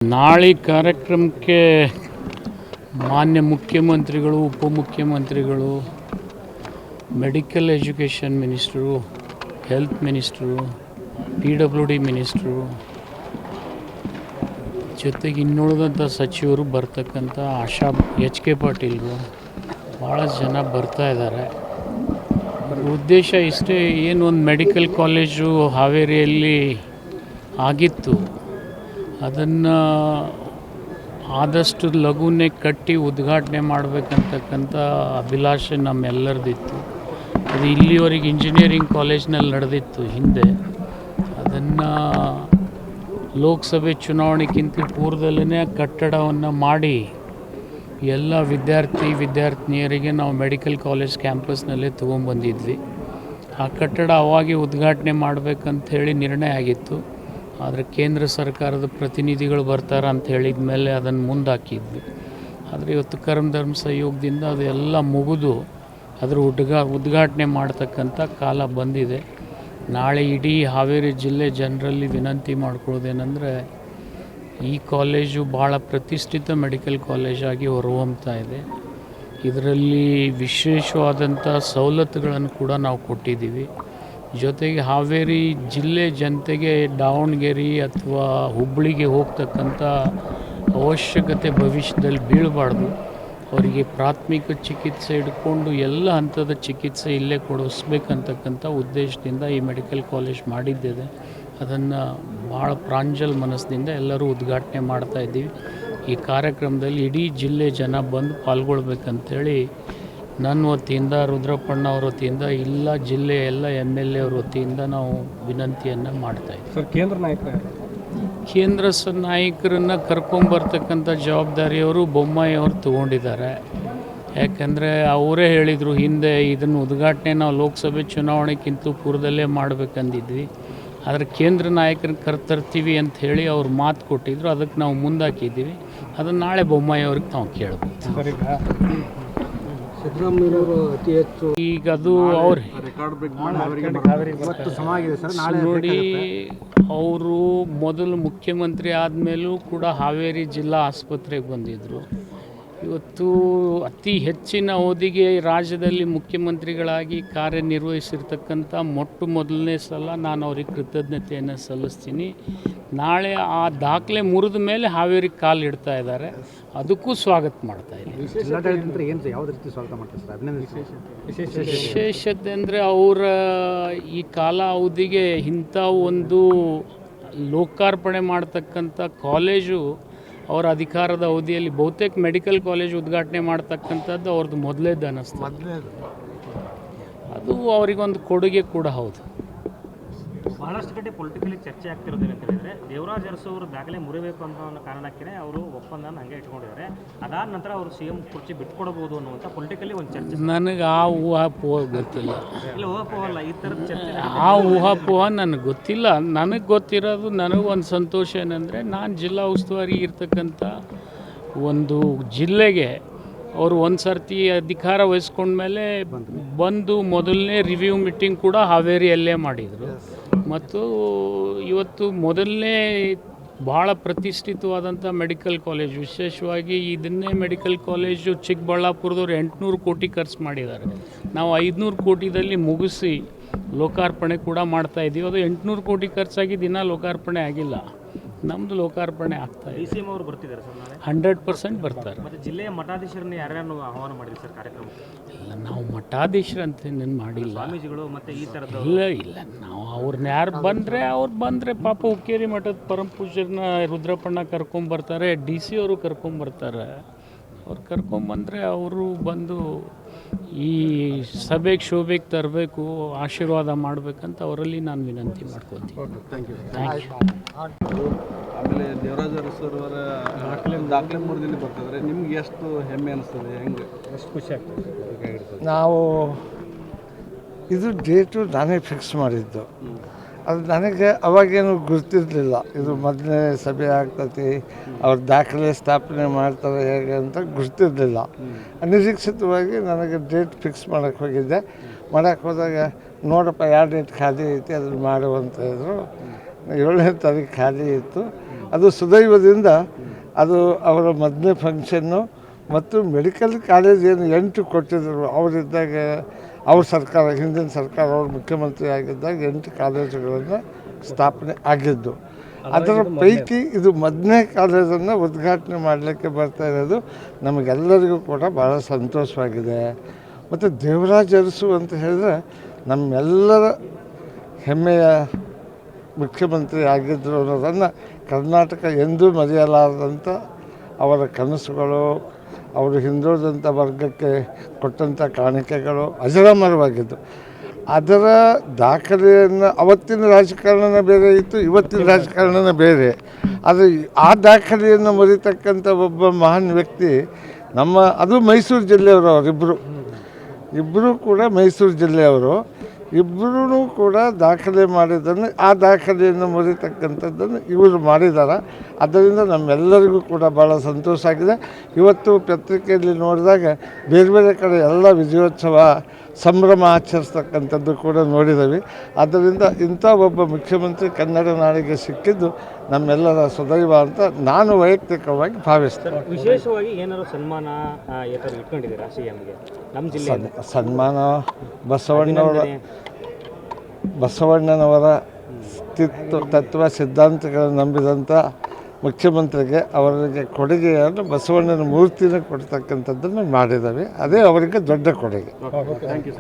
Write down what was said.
ನಾಳೆ ಕಾರ್ಯಕ್ರಮಕ್ಕೆ ಮಾನ್ಯ ಮುಖ್ಯಮಂತ್ರಿಗಳು, ಉಪಮುಖ್ಯಮಂತ್ರಿಗಳು, medical education minister, health minister, PWD minister ಜೊತೆಗೆ ಇನ್ನುಳಿದಂಥ ಸಚಿವರು ಬರ್ತಕ್ಕಂಥ HK ಪಾಟೀಲ್ರು ಭಾಳ ಜನ ಬರ್ತಾ ಇದ್ದಾರೆ. ಉದ್ದೇಶ ಇಷ್ಟೇ, ಏನು ಒಂದು ಮೆಡಿಕಲ್ ಕಾಲೇಜು ಹಾವೇರಿಯಲ್ಲಿ ಆಗಿತ್ತು, ಅದನ್ನು ಆದಷ್ಟು ಲಘುನೇ ಕಟ್ಟಿ ಉದ್ಘಾಟನೆ ಮಾಡಬೇಕಂತಕ್ಕಂಥ ಅಭಿಲಾಷೆ ನಮ್ಮೆಲ್ಲರದಿತ್ತು. ಅದು ಇಲ್ಲಿವರೆಗೆ ಇಂಜಿನಿಯರಿಂಗ್ ಕಾಲೇಜ್ನಲ್ಲಿ ನಡೆದಿತ್ತು ಹಿಂದೆ. ಅದನ್ನು ಲೋಕಸಭೆ ಚುನಾವಣೆಗಿಂತ ಪೂರ್ವದಲ್ಲೇ ಕಟ್ಟಡವನ್ನು ಮಾಡಿ ಎಲ್ಲ ವಿದ್ಯಾರ್ಥಿನಿಯರಿಗೆ ನಾವು ಮೆಡಿಕಲ್ ಕಾಲೇಜ್ ಕ್ಯಾಂಪಸ್ನಲ್ಲೇ ತೊಗೊಂಬಂದಿದ್ವಿ. ಆ ಕಟ್ಟಡ ಅವಾಗೆ ಉದ್ಘಾಟನೆ ಮಾಡಬೇಕಂಥೇಳಿ ನಿರ್ಣಯ ಆಗಿತ್ತು. ಆದರೆ ಕೇಂದ್ರ ಸರ್ಕಾರದ ಪ್ರತಿನಿಧಿಗಳು ಬರ್ತಾರೆ ಅಂತ ಹೇಳಿದ ಮೇಲೆ ಅದನ್ನು ಮುಂದಾಕಿದ್ವಿ. ಆದರೆ ಇವತ್ತು ಕರ್ಮಧರ್ಮ ಸಹಯೋಗದಿಂದ ಅದೆಲ್ಲ ಮುಗಿದು ಅದರ ಉದ್ಘಾಟನೆ ಮಾಡ್ತಕ್ಕಂಥ ಕಾಲ ಬಂದಿದೆ. ನಾಳೆ ಇಡೀ ಹಾವೇರಿ ಜಿಲ್ಲೆ ಜನರಲ್ಲಿ ವಿನಂತಿ ಮಾಡ್ಕೊಳ್ಳೋದೇನೆಂದರೆ, ಈ ಕಾಲೇಜು ಭಾಳ ಪ್ರತಿಷ್ಠಿತ ಮೆಡಿಕಲ್ ಕಾಲೇಜಾಗಿ ಹೊರಹೊಮ್ತಾ ಇದೆ. ಇದರಲ್ಲಿ ವಿಶೇಷವಾದಂಥ ಸವಲತ್ತುಗಳನ್ನು ಕೂಡ ನಾವು ಕೊಟ್ಟಿದ್ದೀವಿ. ಜೊತೆಗೆ ಹಾವೇರಿ ಜಿಲ್ಲೆ ಜನತೆಗೆ ದಾವಣಗೆರೆ ಅಥವಾ ಹುಬ್ಬಳ್ಳಿಗೆ ಹೋಗ್ತಕ್ಕಂಥ ಅವಶ್ಯಕತೆ ಭವಿಷ್ಯದಲ್ಲಿ ಬೀಳಬಾರ್ದು. ಅವರಿಗೆ ಪ್ರಾಥಮಿಕ ಚಿಕಿತ್ಸೆ ಹಿಡ್ಕೊಂಡು ಎಲ್ಲ ಹಂತದ ಚಿಕಿತ್ಸೆ ಇಲ್ಲೇ ಕೊಡಿಸ್ಬೇಕಂತಕ್ಕಂಥ ಉದ್ದೇಶದಿಂದ ಈ ಮೆಡಿಕಲ್ ಕಾಲೇಜ್ ಮಾಡಿದ್ದೇವೆ. ಅದನ್ನು ಭಾಳ ಪ್ರಾಂಜಲ ಮನಸ್ಸಿನಿಂದ ಎಲ್ಲರೂ ಉದ್ಘಾಟನೆ ಮಾಡ್ತಾಯಿದ್ದೀವಿ. ಈ ಕಾರ್ಯಕ್ರಮದಲ್ಲಿ ಇಡೀ ಜಿಲ್ಲೆ ಜನ ಬಂದು ಪಾಲ್ಗೊಳ್ಬೇಕಂತೇಳಿ ನನ್ನ ವತಿಯಿಂದ, ರುದ್ರಪ್ಪಣ್ಣ ಅವ್ರ ವತಿಯಿಂದ, ಇಲ್ಲ ಜಿಲ್ಲೆಯ ಎಲ್ಲ MLA ಅವ್ರ ವತಿಯಿಂದ ನಾವು ವಿನಂತಿಯನ್ನು ಮಾಡ್ತಾಯಿದ್ದೀವಿ. ಸರ್, ಕೇಂದ್ರ ನಾಯಕರನ್ನು ಕರ್ಕೊಂಬರ್ತಕ್ಕಂಥ ಜವಾಬ್ದಾರಿಯವರು ಬೊಮ್ಮಾಯಿ ಅವರು ತೊಗೊಂಡಿದ್ದಾರೆ. ಯಾಕಂದರೆ ಅವರೇ ಹೇಳಿದರು, ಹಿಂದೆ ಇದನ್ನು ಉದ್ಘಾಟನೆ ನಾವು ಲೋಕಸಭೆ ಚುನಾವಣೆಗಿಂತ ಪೂರ್ವದಲ್ಲೇ ಮಾಡಬೇಕಂದಿದ್ವಿ, ಆದರೆ ಕೇಂದ್ರ ನಾಯಕರನ್ನ ಕರ್ತರ್ತೀವಿ ಅಂತ ಹೇಳಿ ಅವ್ರು ಮಾತು ಕೊಟ್ಟಿದ್ರು. ಅದಕ್ಕೆ ನಾವು ಮುಂದಾಕಿದ್ದೀವಿ. ಅದನ್ನು ನಾಳೆ ಬೊಮ್ಮಾಯಿ ಅವ್ರಿಗೆ ನಾವು ಕೇಳ್ಬೋದು. ಸಿದ್ದರಾಮಯ್ಯವರು ಅತಿ ಹೆಚ್ಚು ಈಗ ಅದು ಅವ್ರು ನೋಡಿ, ಅವರು ಮೊದಲು ಮುಖ್ಯಮಂತ್ರಿ ಆದಮೇಲೂ ಕೂಡ ಹಾವೇರಿ ಜಿಲ್ಲಾ ಆಸ್ಪತ್ರೆಗೆ ಬಂದಿದ್ದರು. ಇವತ್ತು ಅತಿ ಹೆಚ್ಚಿನ ಅವಧಿಗೆ ರಾಜ್ಯದಲ್ಲಿ ಮುಖ್ಯಮಂತ್ರಿಗಳಾಗಿ ಕಾರ್ಯನಿರ್ವಹಿಸಿರ್ತಕ್ಕಂಥ ಮೊದಲನೇ ಸಲ ನಾನು ಅವ್ರಿಗೆ ಕೃತಜ್ಞತೆಯನ್ನು ಸಲ್ಲಿಸ್ತೀನಿ. ನಾಳೆ ಆ ದಾಖಲೆ ಮುರಿದ ಮೇಲೆ ಹಾವೇರಿಗೆ ಕಾಲು ಇಡ್ತಾ ಇದ್ದಾರೆ. ಅದಕ್ಕೂ ಸ್ವಾಗತ ಮಾಡ್ತಾ ಇದ್ದೀನಿ. ವಿಶೇಷತೆ ಅಂದರೆ ಅವರ ಈ ಕಾಲಾವಧಿಗೆ ಇಂಥ ಒಂದು ಲೋಕಾರ್ಪಣೆ ಮಾಡ್ತಕ್ಕಂಥ ಕಾಲೇಜು ಅವರ ಅಧಿಕಾರದ ಅವಧಿಯಲ್ಲಿ ಬಹುತೇಕ ಮೆಡಿಕಲ್ ಕಾಲೇಜ್ ಉದ್ಘಾಟನೆ ಮಾಡ್ತಕ್ಕಂಥದ್ದು ಅವ್ರದ್ದು ಮೊದಲೇದು ಅನ್ನಿಸ್ತದೆ. ಅದು ಅವರಿಗೊಂದು ಕೊಡುಗೆ ಕೂಡ ಹೌದು. ಬಹಳಷ್ಟು ಕಡೆ ಪೊಲಿಟಿಕಲಿ ಚರ್ಚೆ ಆಗ್ತಿರೋದೇನು ಅಂತ ಹೇಳಿದರೆ, ದೇವರಾಜ್ ಅರಸು ಅವರು ದಾಖಲೆ ಮುರಿಬೇಕು ಅನ್ನೋ ಕಾರಣಕ್ಕೆ ಅವರು ಒಪ್ಪಂದನ ಹಂಗೆ ಇಟ್ಕೊಂಡಿದ್ದಾರೆ. ಅದಾದ ನಂತರ ಅವರು CM ಕುರ್ಚಿ ಬಿಟ್ಕೊಡ್ಬೋದು ಅನ್ನುವಂಥ ಪೊಲಿಟಿಕಲಿ ಒಂದು ಚರ್ಚೆ. ನನಗೆ ಆ ಊಹಾಪೋಹ ಗೊತ್ತಿಲ್ಲ. ಇಲ್ಲ, ಊಹಾಪೋಹ ಅಲ್ಲ, ಈ ಥರದ ಚರ್ಚೆ. ಆ ಊಹಾಪೋಹ ನನಗೆ ಗೊತ್ತಿಲ್ಲ. ನನಗೆ ಗೊತ್ತಿರೋದು, ನನಗೊಂದು ಸಂತೋಷ ಏನಂದರೆ, ನಾನು ಜಿಲ್ಲಾ ಉಸ್ತುವಾರಿ ಇರ್ತಕ್ಕಂಥ ಒಂದು ಜಿಲ್ಲೆಗೆ ಅವರು ಒಂದು ಸರ್ತಿ ಅಧಿಕಾರ ವಹಿಸ್ಕೊಂಡ್ಮೇಲೆ ಬಂದು ಮೊದಲನೇ ರಿವ್ಯೂ ಮೀಟಿಂಗ್ ಕೂಡ ಹಾವೇರಿಯಲ್ಲೇ ಮಾಡಿದರು. ಮತ್ತು ಇವತ್ತು ಮೊದಲನೇ ಭಾಳ ಪ್ರತಿಷ್ಠಿತವಾದಂಥ ಮೆಡಿಕಲ್ ಕಾಲೇಜ್, ವಿಶೇಷವಾಗಿ ಇದನ್ನೇ ಮೆಡಿಕಲ್ ಕಾಲೇಜು ಚಿಕ್ಕಬಳ್ಳಾಪುರದವ್ರು 800 ಕೋಟಿ ಖರ್ಚು ಮಾಡಿದ್ದಾರೆ. ನಾವು 500 ಕೋಟಿದಲ್ಲಿ ಮುಗಿಸಿ ಲೋಕಾರ್ಪಣೆ ಕೂಡ ಮಾಡ್ತಾಯಿದ್ದೀವಿ. ಅದು 800 ಕೋಟಿ ಖರ್ಚಾಗಿ ದಿನ ಲೋಕಾರ್ಪಣೆ ಆಗಿಲ್ಲ. ನಮ್ಮದು ಲೋಕಾರ್ಪಣೆ ಆಗ್ತಾಯಿದೆ. DCM ಅವರು ಬರ್ತಿದ್ದಾರೆ ಸರ್ ನಾಳೆ? 100% ಬರ್ತಾರೆ. ಮತ್ತು ಜಿಲ್ಲೆಯ ಮಠಾಧೀಶರನ್ನು ಯಾರ್ಯಾರು ಆಹ್ವಾನ ಮಾಡಿದ್ರಿ ಸರ್ ಕಾರ್ಯಕ್ರಮಕ್ಕೆ? ಇಲ್ಲ, ನಾವು ಮಠಾಧೀಶರು ಅಂತ ಏನು ಮಾಡಿಲ್ಲ. ಸ್ವಾಮೀಜಿಗಳು ಮತ್ತು ಈ ಥರದ ಇಲ್ಲ, ನಾವು ಅವ್ರನ್ನ ಯಾರು ಬಂದರೆ ಪಾಪ ಹುಕ್ಕೇರಿ ಮಠದ ಪರಮ ಪೂಜ್ಯರನ್ನ ರುದ್ರಪ್ಪಣ್ಣ ಕರ್ಕೊಂಬರ್ತಾರೆ, DC ಅವರು ಕರ್ಕೊಂಬರ್ತಾರೆ. ಅವ್ರು ಕರ್ಕೊಂಬಂದರೆ ಅವರು ಬಂದು ಈ ಸಭೆಗೆ ಶೋಭೆಗೆ ತರಬೇಕು, ಆಶೀರ್ವಾದ ಮಾಡಬೇಕಂತ ಅವರಲ್ಲಿ ನಾನು ವಿನಂತಿ ಮಾಡ್ಕೊತೀನಿ. Thank you. ಆಮೇಲೆ ದೇವರಾಜ ಅರಸರವರ ದಾಖಲೆ ಮುರಿದಲ್ಲಿ ಬರ್ತಿದ್ರೆ ನಿಮ್ಗೆ ಎಷ್ಟು ಹೆಮ್ಮೆ ಅನಿಸ್ತದೆ? ಹೆಂಗೆ, ಎಷ್ಟು ಖುಷಿ ಆಗ್ತದೆ? ನಾವು ಇದು ಡೇಟು ನಾನೇ ಫಿಕ್ಸ್ ಮಾಡಿದ್ದು. ಅದು ನನಗೆ ಅವಾಗೇನು ಗೊತ್ತಿರಲಿಲ್ಲ, ಇದು ಮೊದಲನೇ ಸಭೆ ಆಗ್ತೈತಿ, ಅವ್ರ ದಾಖಲೆ ಸ್ಥಾಪನೆ ಮಾಡ್ತಾರೆ ಹೇಗೆ ಅಂತ ಗೊತ್ತಿರಲಿಲ್ಲ. ಅನಿರೀಕ್ಷಿತವಾಗಿ ನನಗೆ ಡೇಟ್ ಫಿಕ್ಸ್ ಮಾಡೋಕ್ಕೆ ಹೋಗಿದ್ದೆ. ಮಾಡೋಕ್ಕೆ ಹೋದಾಗ, ನೋಡಪ್ಪ 2 ಡೇಟ್ ಖಾಲಿ ಐತಿ, ಅದನ್ನು ಮಾಡುವಂತ ಇದ್ರು. 7ನೇ ತಾರೀಕು ಖಾಲಿ ಇತ್ತು. ಅದು ಸುದೈವದಿಂದ ಅದು ಅವರ ಮೊದಲನೇ ಫಂಕ್ಷನ್ನು ಮತ್ತು ಮೆಡಿಕಲ್ ಕಾಲೇಜ್ ಏನು 8 ಕೊಟ್ಟಿದ್ದರು ಅವರಿದ್ದಾಗ, ಅವ್ರ ಸರ್ಕಾರ, ಹಿಂದಿನ ಸರ್ಕಾರ ಅವರು ಮುಖ್ಯಮಂತ್ರಿ ಆಗಿದ್ದಾಗ 8 ಕಾಲೇಜುಗಳನ್ನು ಸ್ಥಾಪನೆ ಆಗಿದ್ದು. ಅದರ ಪೈಕಿ ಇದು ಮೊದಲನೇ ಕಾಲೇಜನ್ನು ಉದ್ಘಾಟನೆ ಮಾಡಲಿಕ್ಕೆ ಬರ್ತಾ ಇರೋದು ನಮಗೆಲ್ಲರಿಗೂ ಕೂಡ ಭಾಳ ಸಂತೋಷವಾಗಿದೆ. ಮತ್ತು ದೇವರಾಜ ಅರಸು ಅಂತ ಹೇಳಿದ್ರೆ ನಮ್ಮೆಲ್ಲರ ಹೆಮ್ಮೆಯ ಮುಖ್ಯಮಂತ್ರಿ ಆಗಿದ್ದರು ಅನ್ನೋದನ್ನು ಕರ್ನಾಟಕ ಎಂದೂ ಮರೆಯಲಾರದಂಥ ಅವರ ಕನಸುಗಳು, ಅವರು ಹಿಂದುಳಿದಂಥ ವರ್ಗಕ್ಕೆ ಕೊಟ್ಟಂಥ ಕಾಣಿಕೆಗಳು ಅಜರಾಮರವಾಗಿದ್ದು. ಅದರ ದಾಖಲೆಯನ್ನು, ಅವತ್ತಿನ ರಾಜಕಾರಣನೇ ಬೇರೆ ಇತ್ತು, ಇವತ್ತಿನ ರಾಜಕಾರಣನೇ ಬೇರೆ. ಆದರೆ ಆ ದಾಖಲೆಯನ್ನು ಮುರಿತಕ್ಕಂಥ ಒಬ್ಬ ಮಹಾನ್ ವ್ಯಕ್ತಿ ಅದು ಮೈಸೂರು ಜಿಲ್ಲೆಯವರು. ಇಬ್ಬರು ಕೂಡ ಮೈಸೂರು ಜಿಲ್ಲೆಯವರು. ಇಬ್ಬರೂ ಕೂಡ ದಾಖಲೆ ಮಾಡಿದ್ದನ್ನು, ಆ ದಾಖಲೆಯನ್ನು ಮುರಿತಕ್ಕಂಥದ್ದನ್ನು ಇವರು ಮಾಡಿದ್ದಾರೆ. ಅದರಿಂದ ನಮ್ಮೆಲ್ಲರಿಗೂ ಕೂಡ ಭಾಳ ಸಂತೋಷ ಆಗಿದೆ. ಇವತ್ತು ಪತ್ರಿಕೆಯಲ್ಲಿ ನೋಡಿದಾಗ ಬೇರೆ ಬೇರೆ ಕಡೆ ಎಲ್ಲ ವಿಜಯೋತ್ಸವ ಸಂಭ್ರಮ ಆಚರಿಸ್ತಕ್ಕಂಥದ್ದು ಕೂಡ ನೋಡಿದ್ದೀವಿ. ಆದ್ದರಿಂದ ಇಂಥ ಒಬ್ಬ ಮುಖ್ಯಮಂತ್ರಿ ಕನ್ನಡ ನಾಡಿಗೆ ಸಿಕ್ಕಿದ್ದು ನಮ್ಮೆಲ್ಲರ ಸುದೈವ ಅಂತ ನಾನು ವೈಯಕ್ತಿಕವಾಗಿ ಭಾವಿಸ್ತೇನೆ. ವಿಶೇಷವಾಗಿ ಏನಾದ್ರು ಸನ್ಮಾನ ಇಟ್ಕೊಂಡಿದ್ದೀರಾ CMಗೆ ನಮ್ಮ ಜಿಲ್ಲೆ? ಸನ್ಮಾನ ಬಸವಣ್ಣನವರ ತತ್ವ ಸಿದ್ಧಾಂತಗಳನ್ನು ನಂಬಿದಂಥ ಮುಖ್ಯಮಂತ್ರಿಗೆ ಅವರಿಗೆ ಕೊಡುಗೆಯನ್ನು ಬಸವಣ್ಣನ ಮೂರ್ತಿನ ಕೊಡ್ತಕ್ಕಂಥದ್ದನ್ನು ಮಾಡಿದ್ದಾವೆ. ಅದೇ ಅವರಿಗೆ ದೊಡ್ಡ ಕೊಡುಗೆ. Thank you.